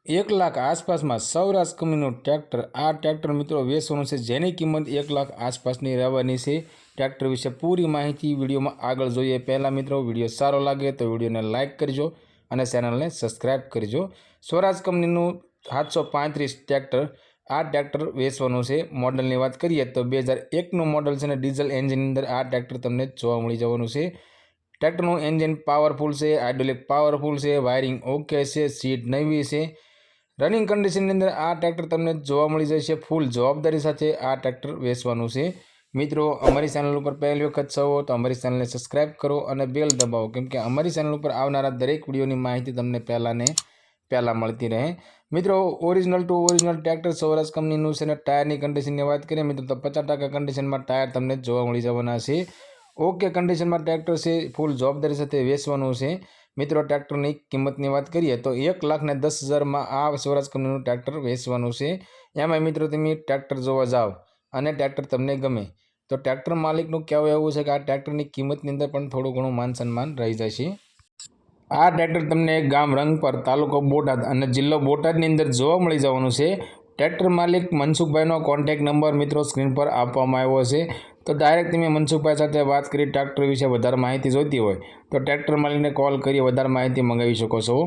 1 લાખ આસપાસમાં સૌરાજ કંપનીનું ટ્રેક્ટર આ ટ્રેક્ટર મિત્રો વેચવાનું છે, જેની કિંમત 1 લાખ આસપાસની રહેવાની છે। ટ્રેક્ટર વિશે પૂરી માહિતી વિડીયોમાં આગળ જોઈએ। પહેલાં મિત્રો વિડીયો સારો લાગે તો વિડીયોને લાઇક કરજો અને ચેનલને સબસ્ક્રાઈબ કરજો। સ્વરાજ કંપનીનું 735 ટ્રેક્ટર આ ટ્રેક્ટર વેચવાનું છે। મોડલની વાત કરીએ તો 2001નું મોડલ છે અને ડીઝલ એન્જિનની અંદર આ ટ્રેક્ટર તમને જોવા મળી જવાનું છે। ટ્રેક્ટરનું એન્જિન પાવરફુલ છે, હાઇડ્રોલિક પાવરફુલ છે, વાયરિંગ ઓકે છે, સીટ નવી છે। રનિંગ કન્ડિશનની અંદર આ ટ્રેક્ટર તમને જોવા મળી જશે। ફૂલ જવાબદારી સાથે આ ટ્રેક્ટર વેચવાનું છે। મિત્રો અમારી ચેનલ ઉપર પહેલી વખત છો તો અમારી ચેનલને સબસ્ક્રાઈબ કરો અને બેલ દબાવો, કેમ કે અમારી ચેનલ ઉપર આવનારા દરેક વિડીયોની માહિતી તમને પહેલાં મળતી રહે। મિત્રો original two original tractor Swaraj કંપનીનું છે અને ટાયરની કન્ડિશનની વાત કરીએ મિત્રો તો 50% કન્ડિશનમાં ટાયર તમને જોવા મળી જવાના છે। ઓકે કન્ડિશનમાં ટ્રેક્ટર છે, ફૂલ જવાબદારી સાથે વેચવાનું છે। મિત્રો ટ્રેક્ટરની કિંમતની વાત કરીએ તો 1,10,000માં આ સ્વરાજ કંપનીનું ટ્રેક્ટર વેચવાનું છે। એમાં મિત્રો તમે ટ્રેક્ટર જોવા જાઓ અને ટ્રેક્ટર તમને ગમે તો ટ્રેક્ટર માલિકનું કહેવું એવું છે કે આ ટ્રેક્ટરની કિંમતની અંદર પણ થોડું ઘણું માન સન્માન રહી જશે। આ ટ્રેક્ટર તમને ગામ રંગપર, તાલુકો બોટાદ અને જિલ્લો બોટાદની અંદર જોવા મળી જવાનું છે। ટ્રેક્ટર માલિક મનસુખભાઈનો કોન્ટેક્ટ નંબર મિત્રો સ્ક્રીન પર આપવામાં આવ્યો છે, તો ડાયરેક્ટ તમે મનસુખભાઈ સાથે વાત કરી ટ્રેક્ટર વિશે વધારે માહિતી જોઈતી હોય તો ટ્રેક્ટર માલિકને કોલ કરી વધારે માહિતી મંગાવી શકો છો।